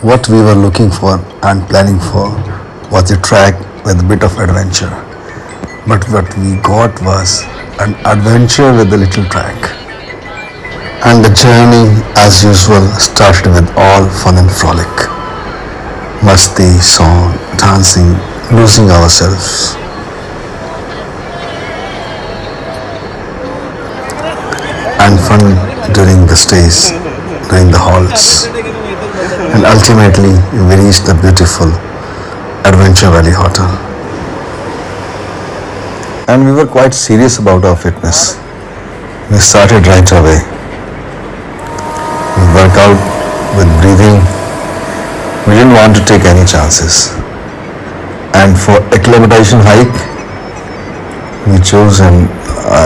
What we were looking for and planning for was a track with a bit of adventure. But what we got was an adventure with a little track. And the journey, as usual, started with all fun and frolic. Masti, song, dancing, losing ourselves. And fun during the stays, during the halts. And ultimately, we reached the beautiful Adventure Valley Hotel. And we were quite serious about our fitness. We started right away. We worked out with breathing. We didn't want to take any chances. And for acclimatization hike, we chose a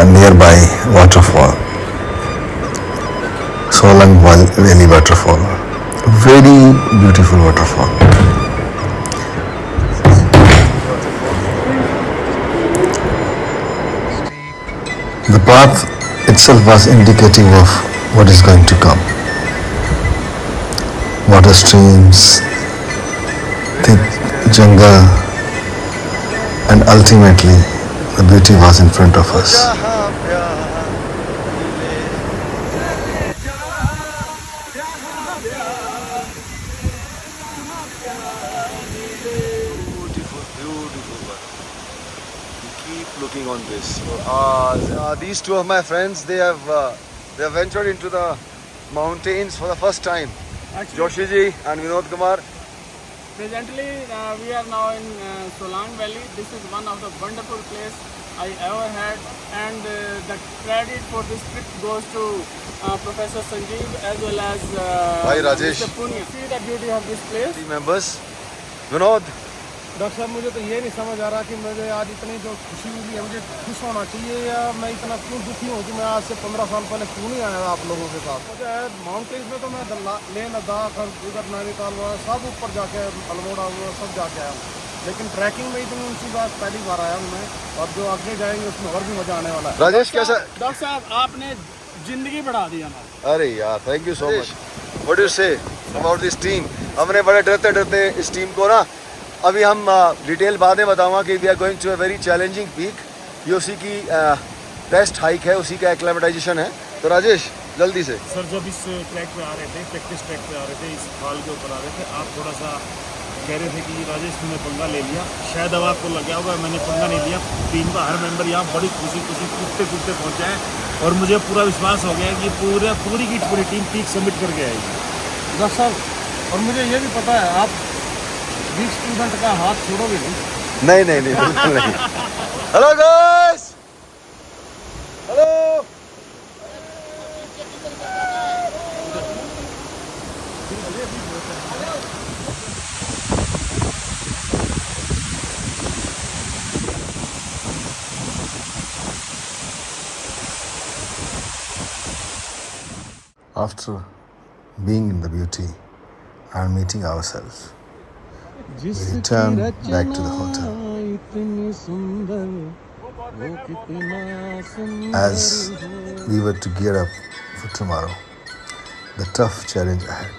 nearby waterfall, Solang Valley waterfall. Very beautiful waterfall. The path itself was indicative of what is going to come. Water streams, thick jungle, and ultimately the beauty was in front of us. Beautiful one. Keep looking on this. These two of my friends, they have ventured into the mountains for the first time. Actually, Joshi ji and Vinod Kumar. presently we are now in Solang Valley. This is one of the wonderful place I ever had, and the credit for this trip goes to Professor Sanjeev as well as Bhai Rajesh. Mr. Punia. See the beauty of this place. Three members. Vinod. Doctor साहब मुझे तो ये नहीं समझ आ रहा कि मुझे आज इतनी जो खुशी मिली है मुझे खुश होना चाहिए या मैं इतना क्यों दुखी हूँ कि मैं आज से 15 साल पहले क्यों नहीं आया आप लोगों के साथ। मुझे माउंटेन्स में तो मैं लेह लद्दाख और उधर नैनीताल हुआ सब ऊपर जाके अल्मोड़ा हुआ सब जाके आया हूँ, लेकिन ट्रैकिंग में इतनी ऊंची बात पहली बार आया हूँ मैं, और जो आगे जाएंगे उसमें और भी मजा आने वाला है। राजेश कैसा? डॉक्टर साहब आपने जिंदगी बढ़ा दी हमारी। अरे यार, thank you so much. What do you say about this team? हमने बड़े डरते डरते इस टीम को ना, अभी हम डिटेल बाद में बताऊंगा कि we are going to a very challenging peak. ये उसी की बेस्ट हाइक है, उसी का एक्लेमेटाइजेशन है। तो राजेश जल्दी से। सर जब इस ट्रैक पे आ रहे थे, प्रैक्टिस ट्रैक पे आ रहे थे, इस फाल के ऊपर आ रहे थे, आप थोड़ा सा कह रहे थे कि राजेश तुमने पंगा ले लिया। शायद अब आपको लग गया होगा मैंने पंगा नहीं लिया। टीम का हर मेंबर यहाँ बड़ी खुशी कूदते कूदते पहुँचा है, और मुझे पूरा विश्वास हो गया है कि पूरी की पूरी टीम पीक सबमिट करके आएगी। डॉक्टर साहब, और मुझे ये भी पता है आप 20 स्टूडेंट का हाथ छोड़ोगे नहीं? नहीं बिल्कुल नहीं। Hello guys, hello. After being in the beauty and meeting ourselves, we returned back to the hotel. As we were to gear up for tomorrow, the tough challenge ahead.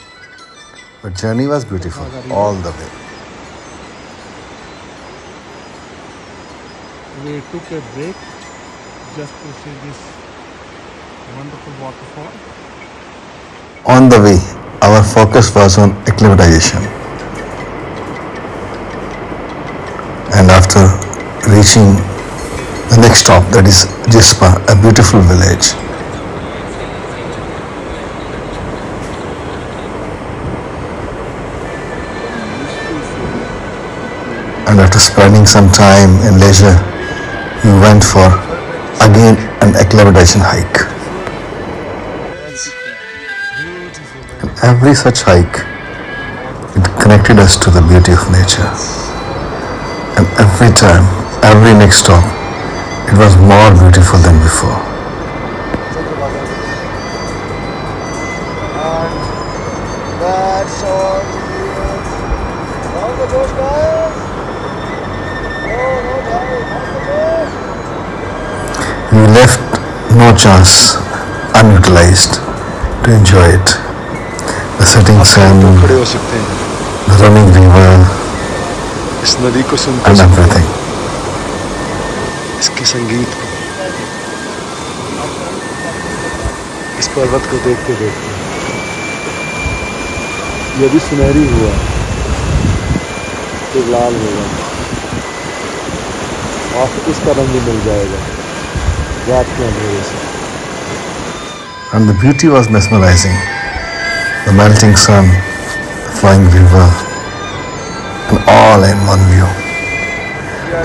But journey was beautiful all the way. We took a break just to see this wonderful waterfall. On the way, our focus was on acclimatization. And after reaching the next stop, that is Jispa, a beautiful village. And after spending some time in leisure, we went for again an acclimatization hike. And every such hike, it connected us to the beauty of nature. And every time, every next stop, it was more beautiful than before. That's all. How's the josh, guys? We left no chance unutilized to enjoy it. The setting sun, खड़े हो सकते हैं। the running river, इस नदी को सुनते and सुनते, everything. इसके संगीत को, इस पर्वत को देखते देखते ये भी सुनहरी हुआ, फिर लाल होगा और फिर इसका रंग भी मिल जाएगा रात के अंधेरे से. And the beauty was mesmerizing. The melting sun, the flowing river, and all in one view.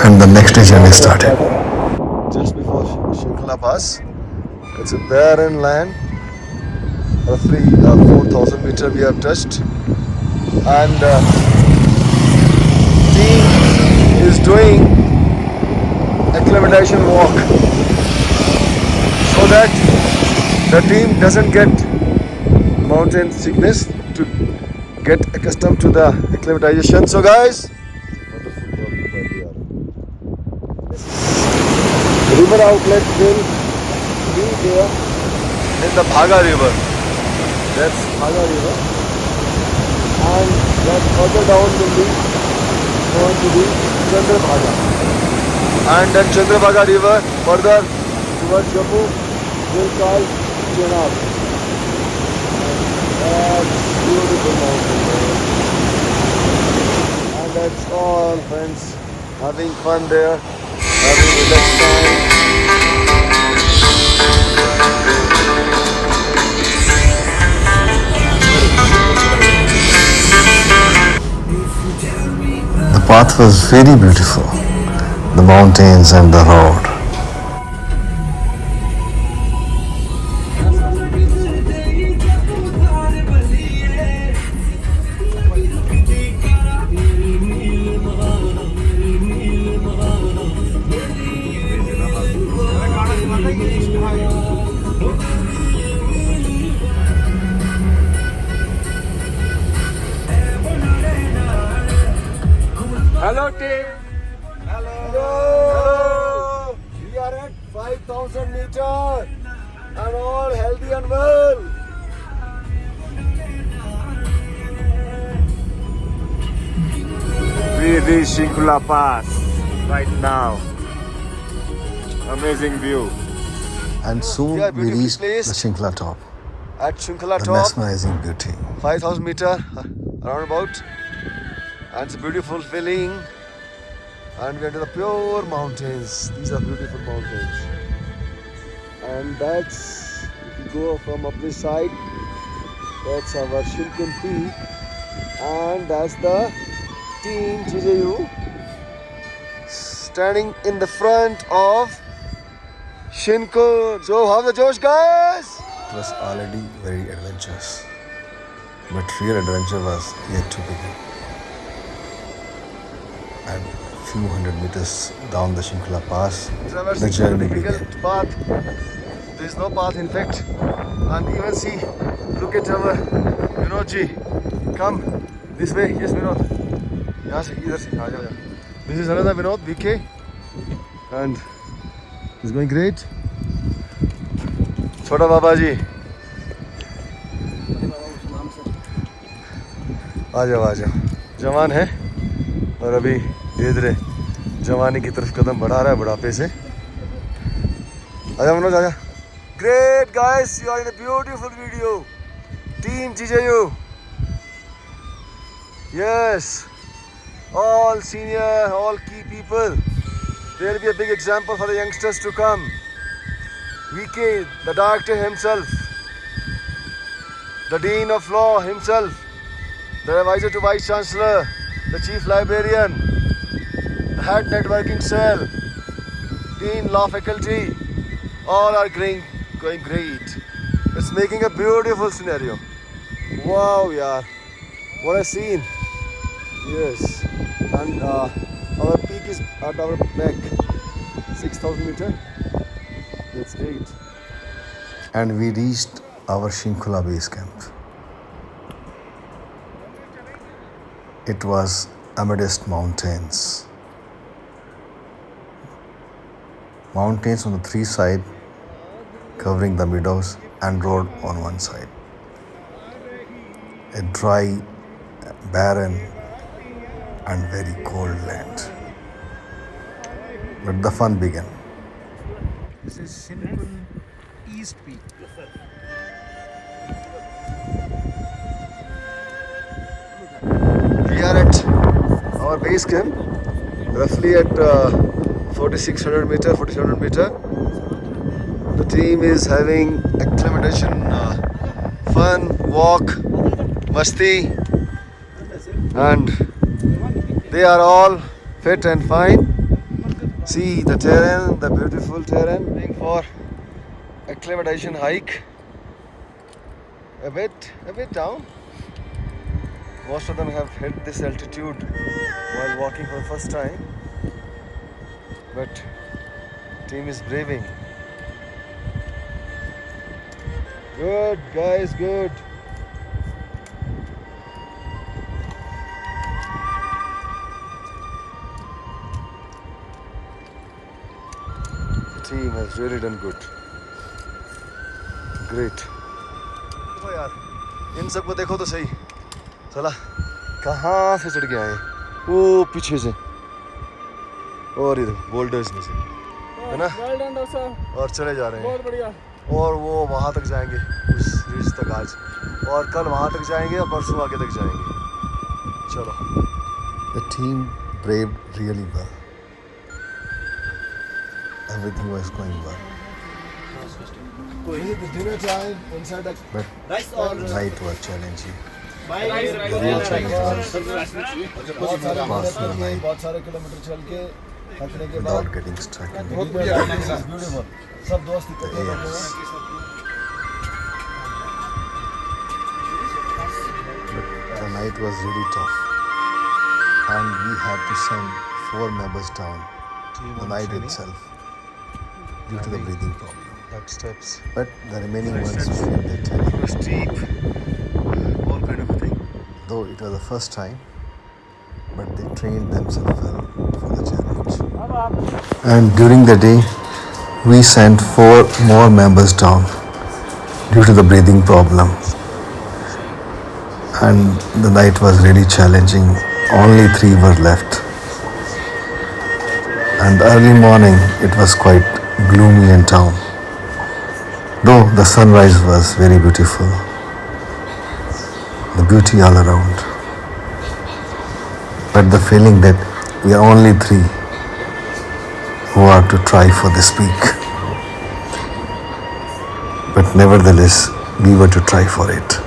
And the next day journey started. Just before Shinkhala Pass, it's a barren land, roughly 4,000 meter we have touched, and team is doing acclimatization walk so that the team doesn't get mountain sickness, to get accustomed to the acclimatization. So guys, river outlet will be there in the Bhaga river. That's Bhaga river, and then further down will be going to be Chandrabhaga, and then Chandrabhaga river further towards Jammu will call Chenab. And beautiful mountain there. And that's all, friends. Having fun there, having relaxed time. The path was very beautiful. The mountains and the road. Hello team. Hello! We are at 5,000 meter and all healthy and well. We reach Shinkula Pass right now. Amazing view. And soon Yeah, we beautiful reached place. the Shinkhala top. At Shinkhala The top, mesmerizing beauty. 5,000 meter around about, and it's a beautiful feeling. And we're into the pure mountains. These are beautiful mountains. And that's, if you go from up this side, that's our Shinkun Peak. And that's the team TJU standing in the front of Shinkun. So how's the Josh, guys? It was already very adventurous. But real adventure was yet to begin. And a few hundred meters down the Shinkhala Pass, Traversing the journey a began. difficult path. There is no path, in fact. And even see, look at our Vinod ji. Come this way. Yes, Vinod. यहाँ से इधर से आ जाओ. This is another Vinod, VK, and he's going great. छोटा बाबा जी. आ जाओ. जवान है और अभी धीरे धीरे जवानी की तरफ कदम बढ़ा रहा है बुढ़ापे से. आजा मनोज आजा. Great guys, you are in a beautiful video. Team TJU. Yes. All senior, all key people. There will be a big example for the youngsters to come. VK, the director himself, the Dean of Law himself, the advisor to Vice Chancellor, the Chief Librarian, the Head Networking Cell, Dean Law Faculty, all are going great. It's making a beautiful scenario. Wow, yeah. What a scene. Yes. And our peak is at our back, 6,000 meter. That's great. And we reached our Shinkhala base camp. It was amidst mountains. Mountains on the three sides, covering the meadows, and road on one side. A dry barren and very cold land. But the fun began. This is Sinkun East Peak. We are at our base camp, roughly at 4600 meter, 4700 meter. The team is having acclimatization, fun, walk, masti, and they are all fit and fine. See the terrain, the beautiful terrain, going for acclimatization hike. A bit down. Most of them have hit this altitude while walking for the first time, but team is braving. Good guys, good. The team has really done good. Great. देखो यार, इन सबको देखो तो सही. चला कहाँ से चढ़ के आए? वो पीछे से और इधर बोल्डर्स में से, है ना? Well done, Doctor. और चले जा रहे हैं बहुत बढ़िया. और वो वहाँ तक जाएंगे, उस रिज तक आज, और कल वहाँ तक जाएंगे और परसों आगे तक जाएंगे. चलो. The team braved really well. Everything was going well. Dinner time inside the But the night was challenging. Rice. The real challenge was बहुत सारे किलोमीटर चल के थकने के बाद without getting stuck in बहुत बढ़िया. ब्यूटीफुल. सब दोस्त इकट्ठे the बैठे Alps. But the night was really tough. And we had to send 4 members down the night itself due to the breathing problem. Back steps, But the remaining ones filled their training. steep, all kind of a thing. Though it was the first time, but they trained themselves well for the challenge. And during the day, we sent 4 more members down due to the breathing problem. And the night was really challenging. Only 3 were left. And early morning, it was quite gloomy in town. Though the sunrise was very beautiful. The beauty all around. But the feeling that we are only 3 who are to try for this peak. But nevertheless, we were to try for it.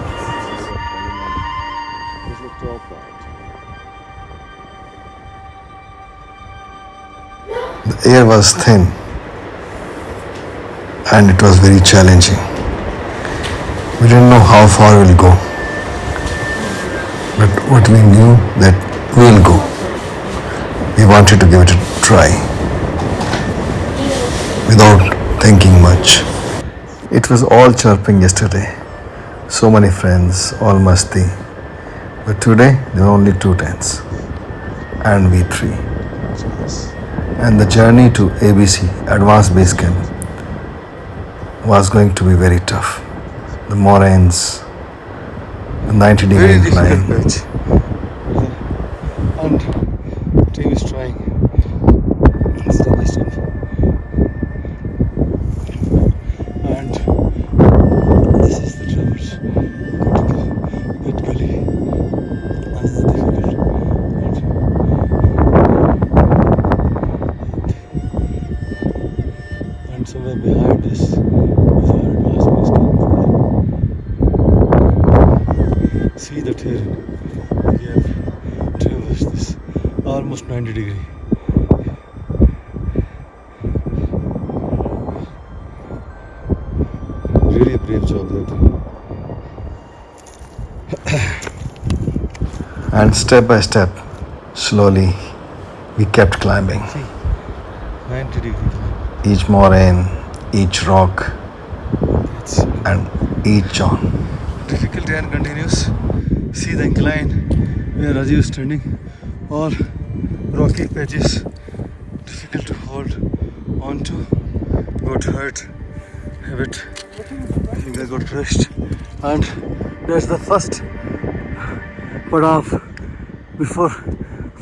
The air was thin and it was very challenging. We didn't know how far we'll go. But what we knew that we'll go. We wanted to give it a try without thinking much. It was all chirping yesterday. So many friends, all masti. But today there were only 2 tents and we 3. And the journey to ABC, Advanced Base Camp, was going to be very tough. The moraines, the 90-degree incline. match. And team is trying. Step by step. And this is the traverse. Good gully. And this is difficult. And somewhere behind us is our advanced base camp. See the terrain. We have traversed this almost 90 degree. Really a brave job there. And step by step, slowly, we kept climbing. 90 degree. Each moraine, each rock, It's and each john. difficult and continuous. See the incline where Rajiv is standing. All rocky patches. Difficult to hold onto. Got hurt a bit. Finger got crushed. And that's the first padav before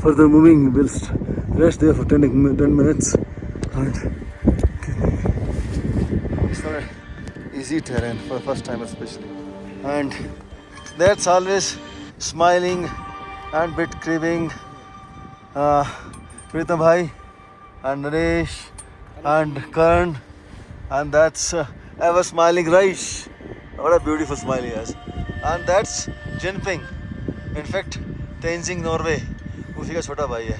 further moving. We'll rest there for 10 minutes. And it's not an easy terrain for the first time especially. And that's always smiling and bit cribbing. Pritam bhai and Naresh and Karan, and that's ever smiling Raish. What a beautiful smile he has. And that's Jinping. In fact, Tenzing Norway. उसी का छोटा भाई है.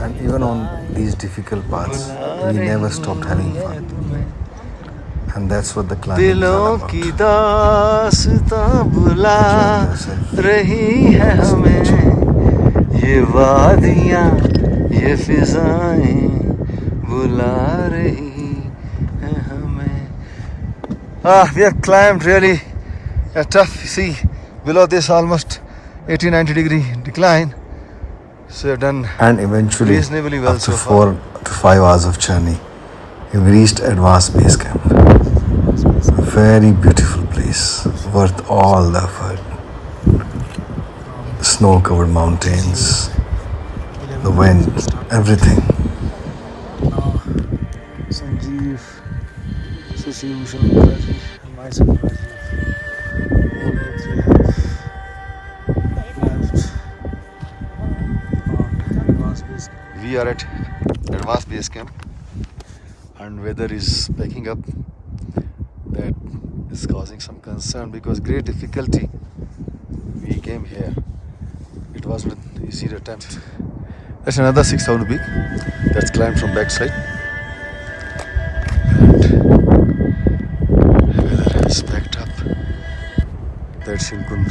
And even on these difficult paths, we never stopped having fun. And that's what the climbing is all about. दिलों की दास्तां बुला रही है हमें, ये वादियाँ ये फिजाएं बुला रही हैं हमें. We have climbed really a tough sea below this almost 80-90 degree decline. So we've done and eventually reasonably well after so 4 to 5 hours of journey, we reached Advanced Base Camp. A very beautiful place, worth all the effort. Snow-covered mountains, the wind, everything. Sanjeev, Shashi Bhushan, and myself, we are at Advanced Base Camp and weather is picking up. That is causing some concern because great difficulty we came here. It was an easy attempt. That's another 6,000 peak that's climbed from backside. And weather has packed up. That's Shinkun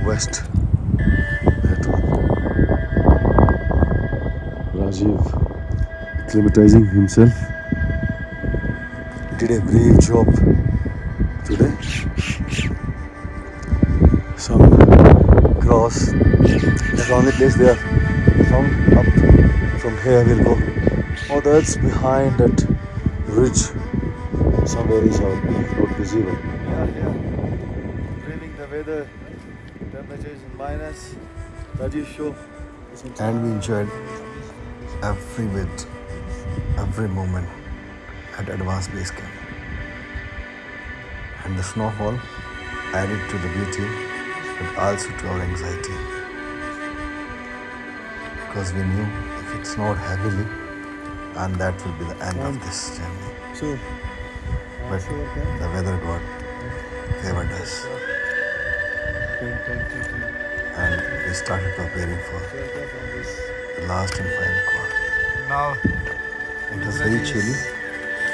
West. That one. Rajiv acclimatizing himself. Did a brave job today. Some cross. That's the only place they are found. Up from here we'll go. Oh, that's behind that ridge. Somewhere is our peak, not visible. Yeah. Braving the weather. Temperature is in minus. Rajiv show. And we enjoyed every bit, every moment at Advanced Base Camp. And the snowfall added to the beauty but also to our anxiety. Because we knew if it snowed heavily, and that will be the end of this journey. But the weather god favored us. And we started preparing for the last and final call. Now It was very chilly.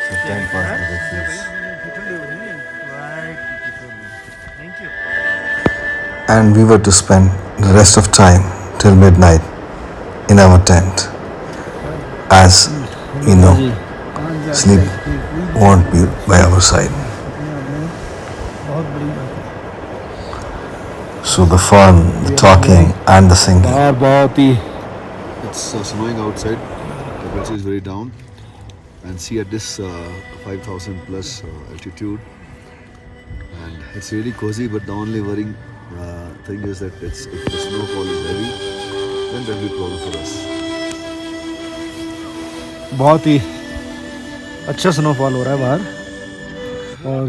The tent was the refuge. right, thank you. And we were to spend the rest of time till midnight in our tent. As you know, sleep won't be by our side. So the fun, the talking and the singing. It's snowing outside. The temperature is very down. And see at this 5,000 plus altitude. And it's really cozy, but the only worrying thing is that if the snowfall is heavy, then there will be problem for us. बहुत ही अच्छा snowfall हो रहा है बाहर और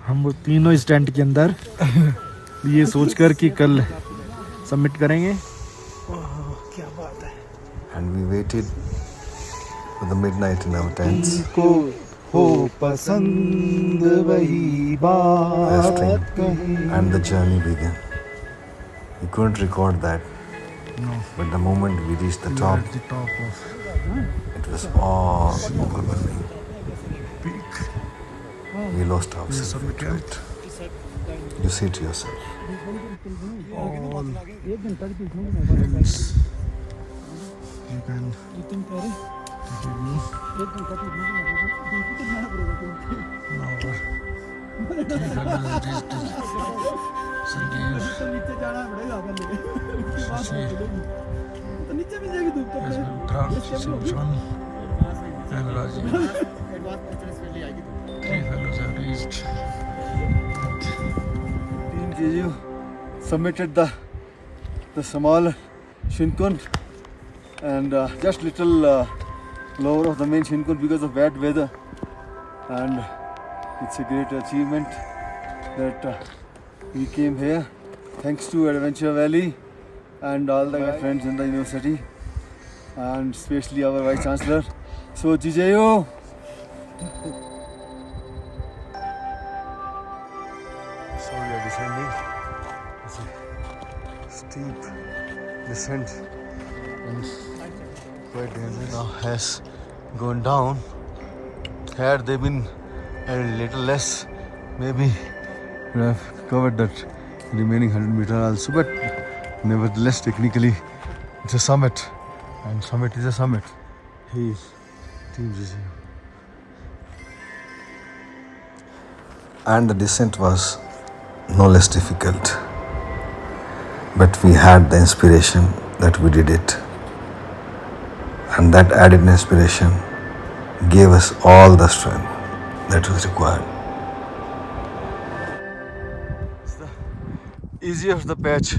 हम वो तीनों इस टेंट के अंदर ये सोचकर कि कल सबमिट करेंगे. क्या बात है. And we waited for the midnight in our tents. को हो पसंद वही बात Resting, and the journey began. We couldn't record that, but the moment we reached the top, the top of it was all overwhelming. We lost ourselves into it. You see it yourself. you can and Rajiv. 3 fellows have reached. submitted the small Shinkun and just little lower of the main Shinkun because of bad weather, and it's a great achievement that we came here thanks to Adventure Valley and all the friends in the university, and especially our Vice Chancellor. So Jijayo! So we are descending. It's a steep descent and quite dangerous. Now has gone down. Had they been a little less, maybe we have covered that remaining 100 meter also, but nevertheless technically it's a summit, and summit is a summit. He is Team Jijayo. And the descent was no less difficult. But we had the inspiration that we did it. And that added inspiration gave us all the strength that was required. It's the easiest the patch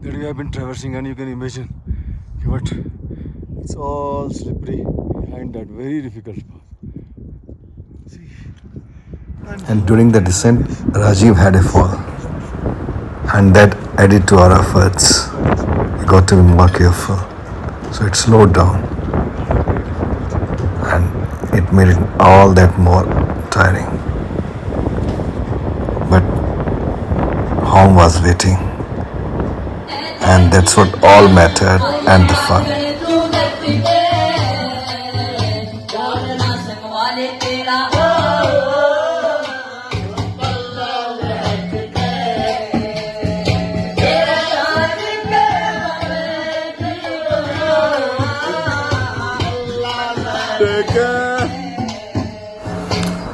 that we have been traversing, and you can imagine, but it's all slippery and that very difficult path. See. And during the descent, Rajiv had a fall. And that added to our efforts. We got to be more careful. So it slowed down. And it made it all that more tiring. But home was waiting. And that's what all mattered, and the fun.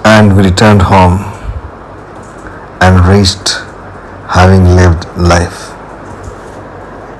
And we returned home and reached having lived life.